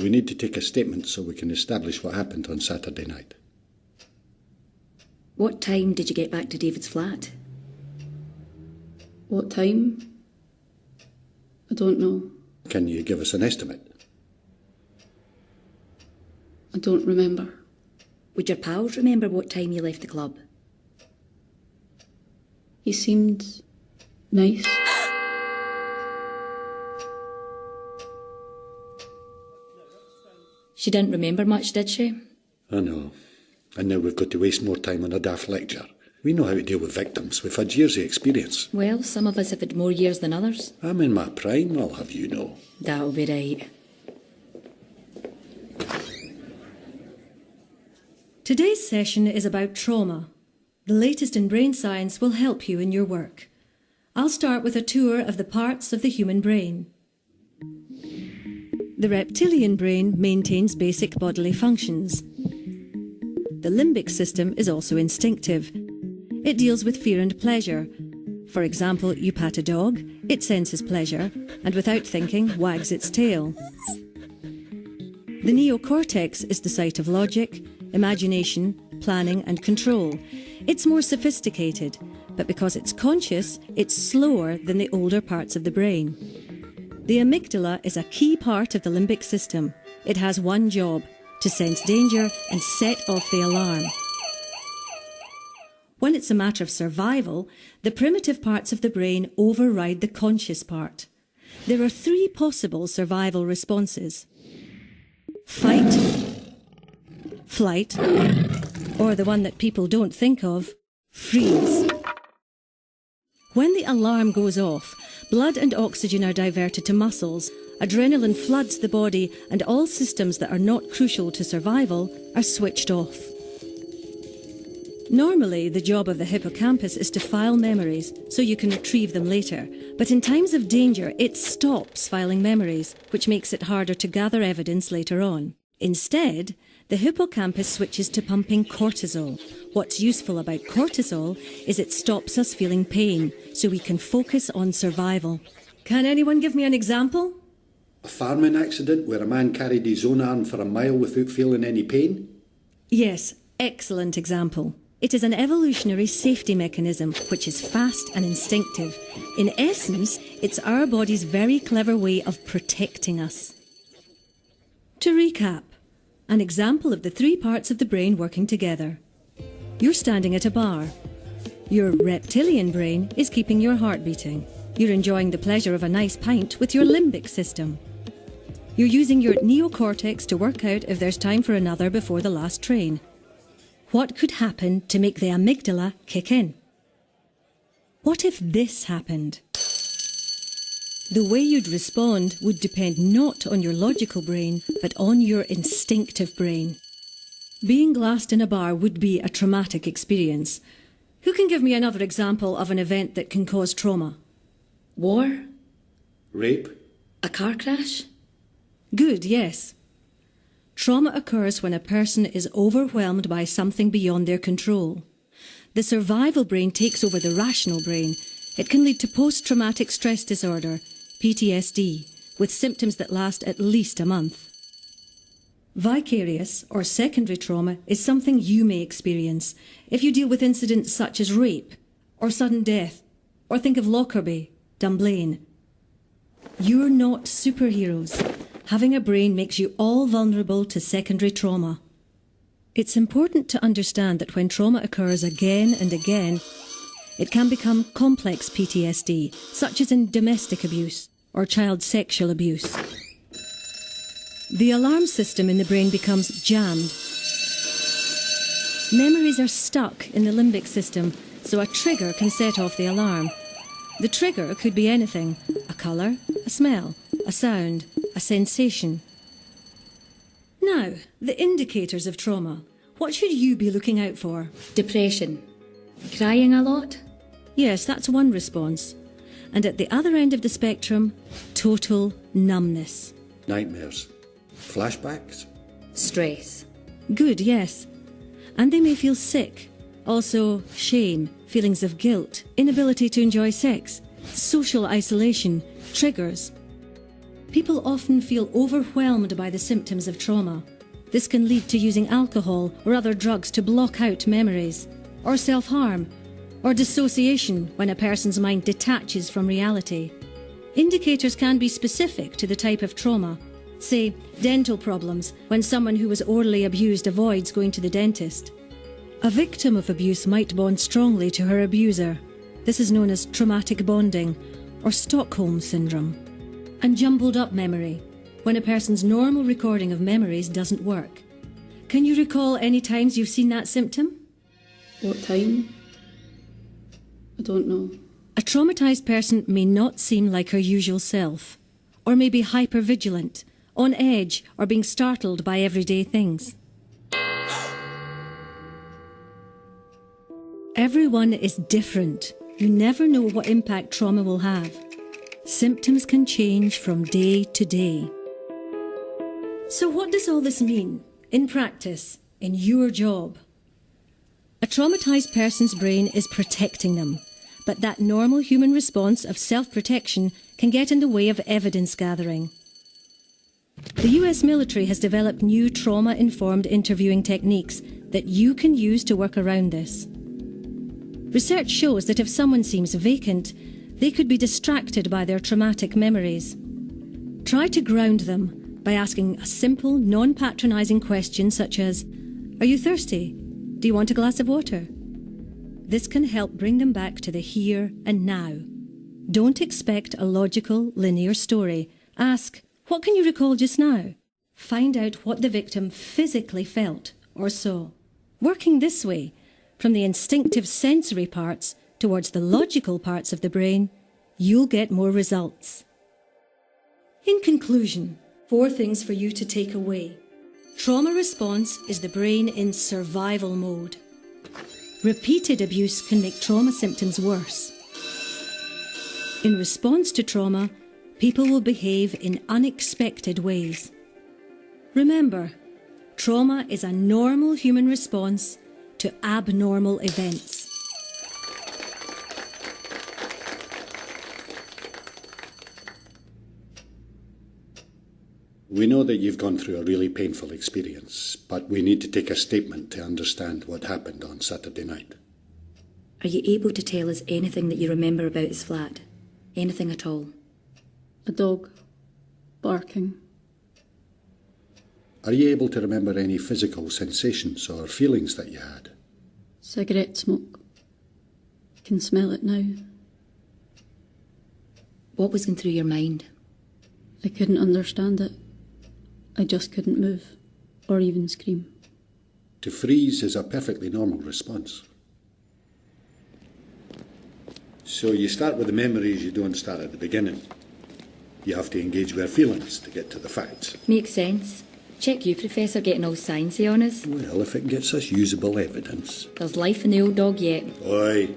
We need to take a statement so we can establish what happened on Saturday night. What time did you get back to David's flat? What time? I don't know. Can you give us an estimate? I don't remember. Would your pals remember what time you left the club? He seemed nice. She didn't remember much, did she? I know. And now we've got to waste more time on a daft lecture. We know how to deal with victims. We've had years of experience. Well, some of us have had more years than others. I'm in my prime, I'll have you know. That'll be right. Today's session is about trauma. The latest in brain science will help you in your work. I'll start with a tour of the parts of the human brain. The reptilian brain maintains basic bodily functions. The limbic system is also instinctive. It deals with fear and pleasure. For example, you pat a dog, it senses pleasure, and without thinking, wags its tail. The neocortex is the site of logic, imagination, planning and control. It's more sophisticated, but because it's conscious, it's slower than the older parts of the brain. The amygdala is a key part of the limbic system. It has one job: to sense danger and set off the alarm. When it's a matter of survival, the primitive parts of the brain override the conscious part. There are three possible survival responses: fight, flight, or the one that people don't think of, freeze. When the alarm goes off, blood and oxygen are diverted to muscles, adrenaline floods the body, and all systems that are not crucial to survival are switched off. Normally, the job of the hippocampus is to file memories so you can retrieve them later, but in times of danger, it stops filing memories, which makes it harder to gather evidence later on. Instead, the hippocampus switches to pumping cortisol. What's useful about cortisol is it stops us feeling pain, so we can focus on survival. Can anyone give me an example? A farming accident where a man carried his own arm for a mile without feeling any pain? Yes, excellent example. It is an evolutionary safety mechanism which is fast and instinctive. In essence, it's our body's very clever way of protecting us. To recap, an example of the three parts of the brain working together. You're standing at a bar. Your reptilian brain is keeping your heart beating. You're enjoying the pleasure of a nice pint with your limbic system. You're using your neocortex to work out if there's time for another before the last train. What could happen to make the amygdala kick in? What if this happened? The way you'd respond would depend not on your logical brain, but on your instinctive brain. Being glassed in a bar would be a traumatic experience. Who can give me another example of an event that can cause trauma? War? Rape? A car crash? Good, yes. Trauma occurs when a person is overwhelmed by something beyond their control. The survival brain takes over the rational brain. It can lead to post-traumatic stress disorder, PTSD, with symptoms that last at least a month. Vicarious or secondary trauma is something you may experience if you deal with incidents such as rape or sudden death, or think of Lockerbie, Dunblane. You're not superheroes. Having a brain makes you all vulnerable to secondary trauma. It's important to understand that when trauma occurs again and again, it can become complex PTSD, such as in domestic abuse or child sexual abuse. The alarm system in the brain becomes jammed. Memories are stuck in the limbic system, so a trigger can set off the alarm. The trigger could be anything: a colour, a smell, a sound, a sensation. Now, the indicators of trauma. What should you be looking out for? Depression. Crying a lot? Yes, that's one response. And at the other end of the spectrum, total numbness. Nightmares? Flashbacks? Stress. Good, yes. And they may feel sick. Also, shame, feelings of guilt, inability to enjoy sex, social isolation, triggers. People often feel overwhelmed by the symptoms of trauma. This can lead to using alcohol or other drugs to block out memories, or self-harm, or dissociation when a person's mind detaches from reality. Indicators can be specific to the type of trauma. Say, dental problems, when someone who was orally abused avoids going to the dentist. A victim of abuse might bond strongly to her abuser. This is known as traumatic bonding, or Stockholm syndrome. And jumbled up memory, when a person's normal recording of memories doesn't work. Can you recall any times you've seen that symptom? What time? I don't know. A traumatised person may not seem like her usual self, or may be hypervigilant, on edge, or being startled by everyday things. Everyone is different. You never know what impact trauma will have. Symptoms can change from day to day. So what does all this mean, in practice, in your job? A traumatised person's brain is protecting them, but that normal human response of self-protection can get in the way of evidence gathering. The US military has developed new trauma-informed interviewing techniques that you can use to work around this. Research shows that if someone seems vacant, they could be distracted by their traumatic memories. Try to ground them by asking a simple, non-patronising question such as, "Are you thirsty? Do you want a glass of water?" This can help bring them back to the here and now. Don't expect a logical, linear story. Ask, "What can you recall just now?" Find out what the victim physically felt or saw. Working this way, from the instinctive sensory parts towards the logical parts of the brain, you'll get more results. In conclusion, 4 things for you to take away. Trauma response is the brain in survival mode. Repeated abuse can make trauma symptoms worse. In response to trauma, people will behave in unexpected ways. Remember, trauma is a normal human response to abnormal events. We know that you've gone through a really painful experience, but we need to take a statement to understand what happened on Saturday night. Are you able to tell us anything that you remember about his flat? Anything at all? A dog. Barking. Are you able to remember any physical sensations or feelings that you had? Cigarette smoke. I can smell it now. What was going through your mind? I couldn't understand it. I just couldn't move, or even scream. To freeze is a perfectly normal response. So you start with the memories, you don't start at the beginning. You have to engage with our feelings to get to the facts. Makes sense. Check you, Professor, getting all sciencey on us. Well, if it gets us usable evidence. There's life in the old dog yet. Oi,